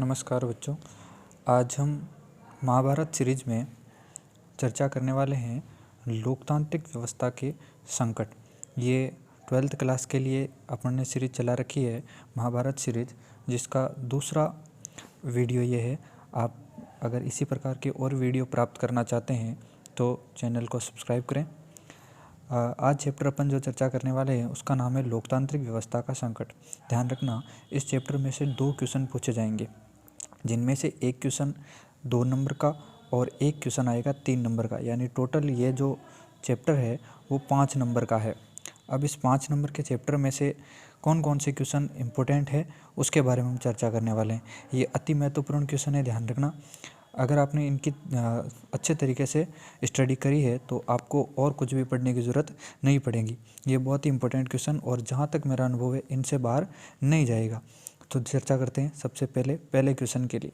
नमस्कार बच्चों। आज हम महाभारत सीरीज में चर्चा करने वाले हैं लोकतांत्रिक व्यवस्था के संकट। ये 12th क्लास के लिए अपन ने सीरीज चला रखी है महाभारत सीरीज, जिसका दूसरा वीडियो ये है। आप अगर इसी प्रकार के और वीडियो प्राप्त करना चाहते हैं तो चैनल को सब्सक्राइब करें। आज चैप्टर अपन जो चर्चा करने वाले हैं उसका नाम है लोकतांत्रिक व्यवस्था का संकट। ध्यान रखना, इस चैप्टर में से 2 क्वेश्चन पूछे जाएंगे, जिनमें से एक क्वेश्चन 2 नंबर का और एक क्वेश्चन आएगा 3 नंबर का। यानी टोटल ये जो चैप्टर है वो 5 नंबर का है। अब इस 5 नंबर के चैप्टर में से कौन कौन से क्वेश्चन इम्पोर्टेंट है उसके बारे में हम चर्चा करने वाले हैं। ये अति महत्वपूर्ण क्वेश्चन है, ध्यान रखना। अगर आपने इनकी अच्छे तरीके से स्टडी करी है तो आपको और कुछ भी पढ़ने की ज़रूरत नहीं पड़ेगी। ये बहुत ही इंपॉर्टेंट क्वेश्चन और जहाँ तक मेरा अनुभव है इनसे बाहर नहीं जाएगा। तो चर्चा करते हैं सबसे पहले क्वेश्चन के लिए।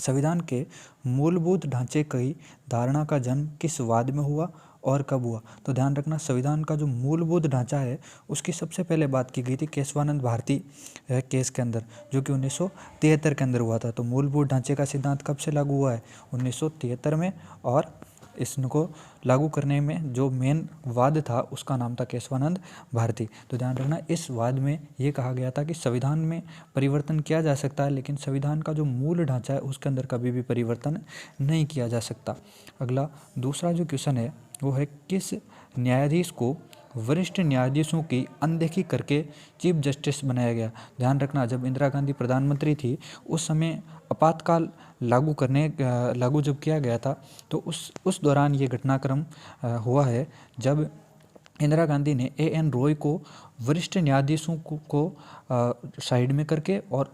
संविधान के मूलभूत ढांचे की धारणा का जन्म किस वाद में हुआ और कब हुआ? तो ध्यान रखना, संविधान का जो मूलभूत ढांचा है उसकी सबसे पहले बात की गई थी केशवानंद भारती केस के अंदर, जो कि 1973 के अंदर हुआ था। तो मूलभूत ढांचे का सिद्धांत कब से लागू हुआ है? 1973 में, और इसको लागू करने में जो मेन वाद था उसका नाम था केशवानंद भारती। तो ध्यान रखना, इस वाद में ये कहा गया था कि संविधान में परिवर्तन किया जा सकता है, लेकिन संविधान का जो मूल ढांचा है उसके अंदर कभी भी परिवर्तन नहीं किया जा सकता। अगला दूसरा जो क्वेश्चन है वो है, किस न्यायाधीश को वरिष्ठ न्यायाधीशों की अनदेखी करके चीफ जस्टिस बनाया गया? ध्यान रखना, जब इंदिरा गांधी प्रधानमंत्री थी उस समय आपातकाल लागू जब किया गया था, तो उस दौरान ये घटनाक्रम हुआ है जब इंदिरा गांधी ने A.N. रॉय को वरिष्ठ न्यायाधीशों को साइड में करके और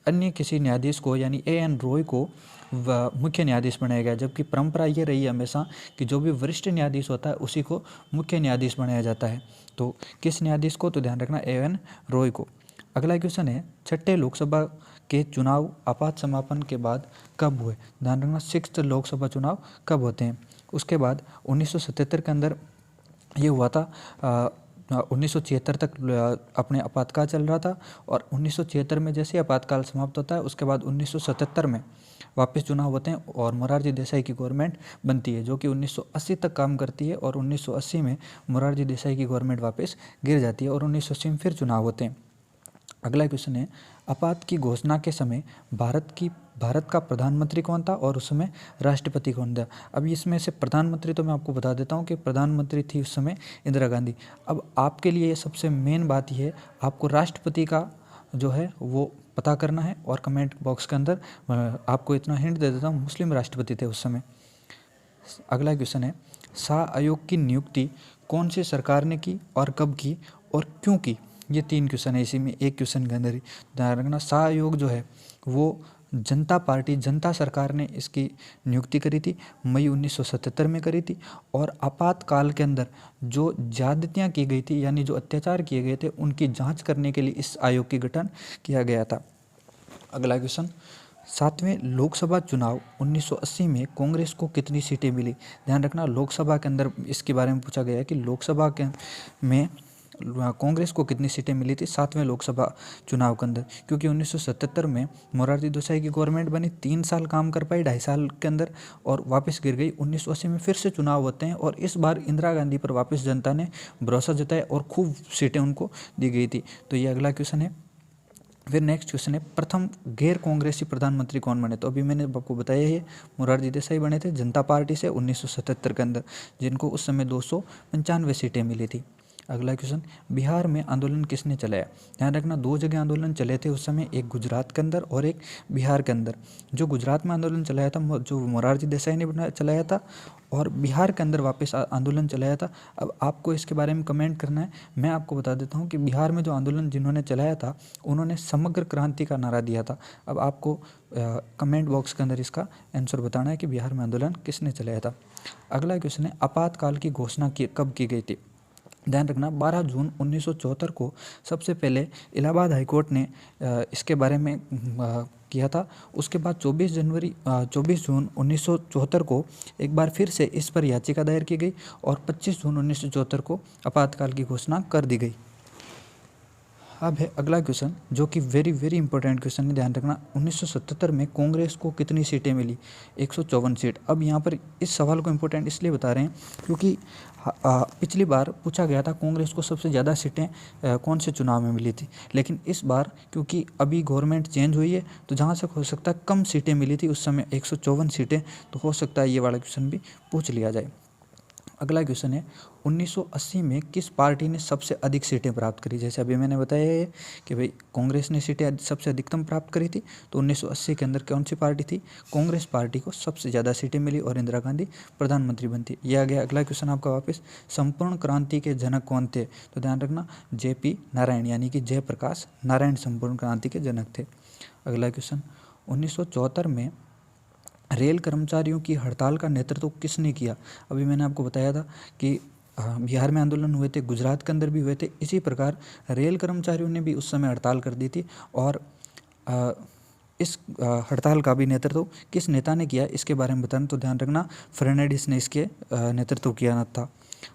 अन्य किसी न्यायाधीश को यानी A.N. रॉय को मुख्य न्यायाधीश बनाया गया। जबकि परंपरा ये रही है हमेशा कि जो भी वरिष्ठ न्यायाधीश होता है उसी को मुख्य न्यायाधीश बनाया जाता है। तो किस न्यायाधीश को? तो ध्यान रखना, A.N. रॉय को। अगला क्वेश्चन है, छठे लोकसभा के चुनाव आपात समापन के बाद कब हुए? ध्यान रखना, 6th लोकसभा चुनाव कब होते हैं? उसके बाद 1977 के अंदर ये हुआ था। 1976 तक अपने आपातकाल चल रहा था, और 1976 में जैसे आपातकाल समाप्त होता है उसके बाद 1977 में वापस चुनाव होते हैं और मोरारजी देसाई की गवर्नमेंट बनती है, जो कि 1980 तक काम करती है। और 1980 में मोरारजी देसाई की गवर्नमेंट वापस गिर जाती है और 1980 में फिर चुनाव होते हैं। अगला क्वेश्चन है, आपात की घोषणा के समय भारत का प्रधानमंत्री कौन था और उस समय राष्ट्रपति कौन था? अब इसमें से प्रधानमंत्री तो मैं आपको बता देता हूँ कि प्रधानमंत्री थी उस समय इंदिरा गांधी। अब आपके लिए सबसे मेन बात यह है, आपको राष्ट्रपति का जो है वो पता करना है, और कमेंट बॉक्स के अंदर आपको इतना हिंट दे देता हूँ, मुस्लिम राष्ट्रपति थे उस समय। अगला क्वेश्चन है, शाह आयोग की नियुक्ति कौन सी सरकार ने की और कब की और क्यों की? ये 3 क्वेश्चन है, इसी में एक क्वेश्चन के अंदर ही। ध्यान रखना, शाह आयोग जो है वो जनता सरकार ने इसकी नियुक्ति करी थी, मई 1977 में करी थी। और आपातकाल के अंदर जो ज्यादतियाँ की गई थी यानी जो अत्याचार किए गए थे उनकी जांच करने के लिए इस आयोग की गठन किया गया था। अगला क्वेश्चन, 7वें लोकसभा चुनाव 1980 में कांग्रेस को कितनी सीटें मिली? ध्यान रखना, लोकसभा के अंदर इसके बारे में पूछा गया है कि लोकसभा के में कांग्रेस को कितनी सीटें मिली थी 7वें लोकसभा चुनाव के अंदर। क्योंकि 1977 में मोरारजी देसाई की गवर्नमेंट बनी, 3 साल काम कर पाई 2.5 साल के अंदर और वापस गिर गई। 1980 में फिर से चुनाव होते हैं और इस बार इंदिरा गांधी पर वापस जनता ने भरोसा जताया और खूब सीटें उनको दी गई थी। तो ये अगला क्वेश्चन है। फिर नेक्स्ट क्वेश्चन है, प्रथम गैर कांग्रेसी प्रधानमंत्री कौन बने? तो अभी मैंने आपको बताया है, मोरारजी देसाई बने थे जनता पार्टी से 1977 के अंदर, जिनको उस समय 295 सीटें मिली थी। अगला क्वेश्चन, बिहार में आंदोलन किसने चलाया? ध्यान रखना, 2 जगह आंदोलन चले थे उस समय, एक गुजरात के अंदर और एक बिहार के अंदर। जो गुजरात में आंदोलन चलाया था जो मोरारजी देसाई ने चलाया था, और बिहार के अंदर वापस आंदोलन चलाया था। अब आपको इसके बारे में कमेंट करना है। मैं आपको बता देता हूँ कि बिहार में जो आंदोलन जिन्होंने चलाया था उन्होंने समग्र क्रांति का नारा दिया था। अब आपको कमेंट बॉक्स के अंदर इसका आंसर बताना है कि बिहार में आंदोलन किसने चलाया था। अगला क्वेश्चन है, आपातकाल की घोषणा कब की गई थी? ध्यान रखना, 12 जून 1974 को सबसे पहले इलाहाबाद हाईकोर्ट ने इसके बारे में किया था। उसके बाद 24 जून 1974 को एक बार फिर से इस पर याचिका दायर की गई और 25 जून 1974 को आपातकाल की घोषणा कर दी गई। अब है अगला क्वेश्चन जो कि वेरी वेरी इंपॉर्टेंट क्वेश्चन है, ध्यान रखना। 1977 में कांग्रेस को कितनी सीटें मिली? 154 सीट। अब यहाँ पर इस सवाल को इम्पोर्टेंट इसलिए बता रहे हैं क्योंकि पिछली बार पूछा गया था कांग्रेस को सबसे ज़्यादा सीटें कौन से चुनाव में मिली थी, लेकिन इस बार क्योंकि अभी गवर्नमेंट चेंज हुई है तो जहाँ से हो सकता है कम सीटें मिली थी उस समय 154 सीटें, तो हो सकता है ये वाला क्वेश्चन भी पूछ लिया जाए। अगला क्वेश्चन है 1980 में किस पार्टी ने सबसे अधिक सीटें प्राप्त करी? जैसे अभी मैंने बताया है कि भाई कांग्रेस ने सीटें सबसे अधिकतम प्राप्त करी थी, तो 1980 के अंदर कौन सी पार्टी थी? कांग्रेस पार्टी को सबसे ज़्यादा सीटें मिली और इंदिरा गांधी प्रधानमंत्री बनती। यह आ गया अगला क्वेश्चन आपका वापस। संपूर्ण क्रांति के जनक कौन थे? तो ध्यान रखना JP नारायण यानी कि जयप्रकाश नारायण संपूर्ण क्रांति के जनक थे। अगला क्वेश्चन 1974 में रेल कर्मचारियों की हड़ताल का नेतृत्व किसने किया? अभी मैंने आपको बताया था कि बिहार में आंदोलन हुए थे, गुजरात के अंदर भी हुए थे, इसी प्रकार रेल कर्मचारियों ने भी उस समय हड़ताल कर दी थी और इस हड़ताल का भी नेतृत्व किस नेता ने किया इसके बारे में बताना, तो ध्यान रखना फर्नांडिस ने इसके नेतृत्व किया था।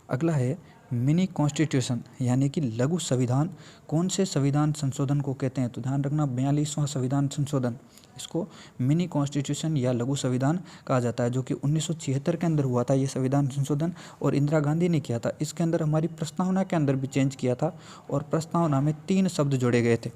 अगला है मिनी कॉन्स्टिट्यूशन यानी कि लघु संविधान कौन से संविधान संशोधन को कहते हैं? तो ध्यान रखना 42वां संविधान संशोधन, इसको मिनी कॉन्स्टिट्यूशन या लघु संविधान कहा जाता है, जो कि 1976 के अंदर हुआ था ये संविधान संशोधन और इंदिरा गांधी ने किया था। इसके अंदर हमारी प्रस्तावना के अंदर भी चेंज किया था और प्रस्तावना में 3 शब्द जोड़े गए थे।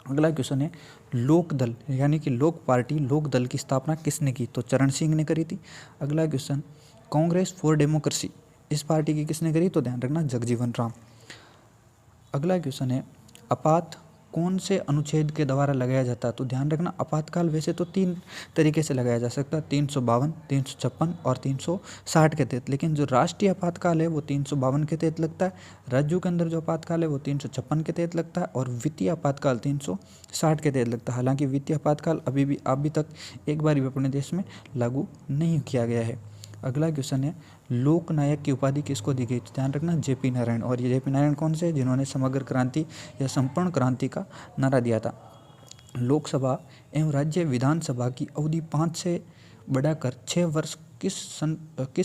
अगला क्वेश्चन है लोक दल यानी कि लोक पार्टी लोक दल की स्थापना किसने की? तो चरण सिंह ने करी थी। अगला क्वेश्चन कांग्रेस फॉर डेमोक्रेसी इस पार्टी की किसने करी? तो ध्यान रखना जगजीवन राम। अगला क्वेश्चन है आपात कौन से अनुच्छेद के द्वारा लगाया जाता है? तो ध्यान रखना आपातकाल वैसे तो 3 तरीके से लगाया जा सकता है, 352, 356 और 360 के तहत, लेकिन जो राष्ट्रीय आपातकाल है वो 352 के तहत लगता है, राज्यों के अंदर जो आपातकाल है वो 356 के तहत लगता है और वित्तीय आपातकाल 360 के तहत लगता है। हालांकि वित्तीय आपातकाल अभी तक एक बार भी अपने देश में लागू नहीं किया गया है। अगला क्वेश्चन है लोकनायक की उपाधि किसको दी गई? तो ध्यान रखना JP नारायण। और ये JP नारायण कौन से? जिन्होंने समग्र क्रांति या संपूर्ण क्रांति का नारा दिया था। लोकसभा एवं राज्य विधानसभा की अवधि 5 से बढ़ाकर 6 वर्ष किस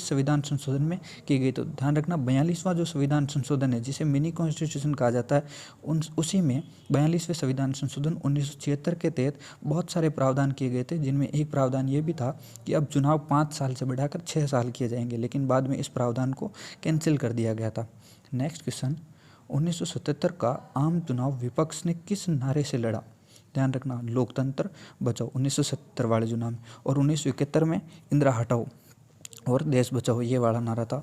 संविधान संशोधन में की गई? तो ध्यान रखना 42वां जो संविधान संशोधन है जिसे मिनी कॉन्स्टिट्यूशन कहा जाता है उसी में 42वें संविधान संशोधन 1976 के तहत बहुत सारे प्रावधान किए गए थे, जिनमें एक प्रावधान ये भी था कि अब चुनाव 5 साल से बढ़ाकर 6 साल किए जाएंगे, लेकिन बाद में इस प्रावधान को कैंसिल कर दिया गया था। नेक्स्ट क्वेश्चन 1977 का आम चुनाव विपक्ष ने किस नारे से लड़ा? ध्यान रखना लोकतंत्र बचाओ 1970 वाले चुनाव में, और 1971 में इंदिरा हटाओ और देश बचाओ ये वाला नारा था।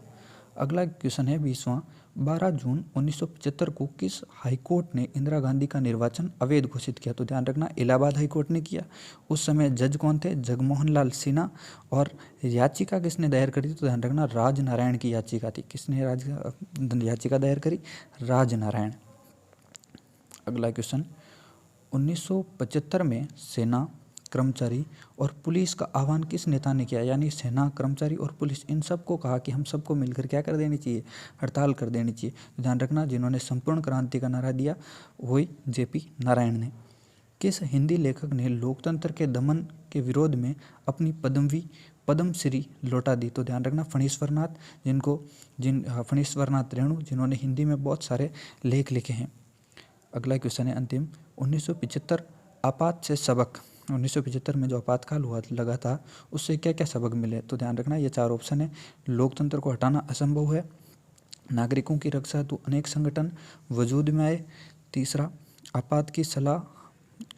अगला क्वेश्चन है 20वां 12 जून 1975 को किस हाईकोर्ट ने इंदिरा गांधी का निर्वाचन अवैध घोषित किया? तो ध्यान रखना इलाहाबाद हाईकोर्ट ने किया। उस समय जज कौन थे? जगमोहन लाल सिन्हा। और याचिका किसने दायर करी? तो ध्यान रखना राजनारायण की याचिका थी। किसने याचिका दायर करी? राजनारायण। अगला क्वेश्चन 1975 में सेना कर्मचारी और पुलिस का आह्वान किस नेता ने किया? यानी सेना कर्मचारी और पुलिस इन सबको कहा कि हम सबको मिलकर क्या कर देनी चाहिए? हड़ताल कर देनी चाहिए। ध्यान रखना जिन्होंने संपूर्ण क्रांति का नारा दिया वही JP नारायण ने। किस हिंदी लेखक ने लोकतंत्र के दमन के विरोध में अपनी पदवी पद्मश्री लौटा दी? तो ध्यान रखना फणीश्वर नाथ रेणु, जिन्होंने हिंदी में बहुत सारे लेख लिखे हैं। अगला क्वेश्चन है अंतिम 1975 आपात से सबक। 1975 में जो आपातकाल हुआ लगा था उससे क्या क्या सबक मिले? तो ध्यान रखना ये 4 ऑप्शन है। लोकतंत्र को हटाना असंभव है, नागरिकों की रक्षा हेतु अनेक संगठन वजूद में आए, तीसरा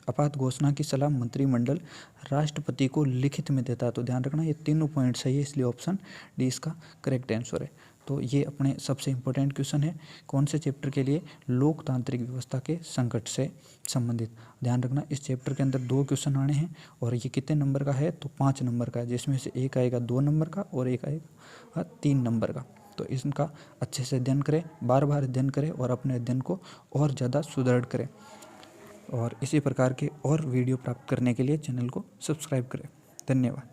आपात घोषणा की सलाह मंत्रिमंडल राष्ट्रपति को लिखित में देता है। तो ध्यान रखना ये तीनों पॉइंट सही है, इसलिए ऑप्शन डी इसका करेक्ट आंसर है। तो ये अपने सबसे इम्पोर्टेंट क्वेश्चन है कौन से चैप्टर के लिए? लोकतांत्रिक व्यवस्था के संकट से संबंधित। ध्यान रखना इस चैप्टर के अंदर 2 क्वेश्चन आने हैं और ये कितने नंबर का है? तो 5 नंबर का है, जिसमें से एक आएगा 2 नंबर का और एक आएगा 3 नंबर का। तो इसका अच्छे से अध्ययन करें, बार बार अध्ययन करें और अपने अध्ययन को और ज़्यादा सुदृढ़ करें। और इसी प्रकार के और वीडियो प्राप्त करने के लिए चैनल को सब्सक्राइब करें। धन्यवाद।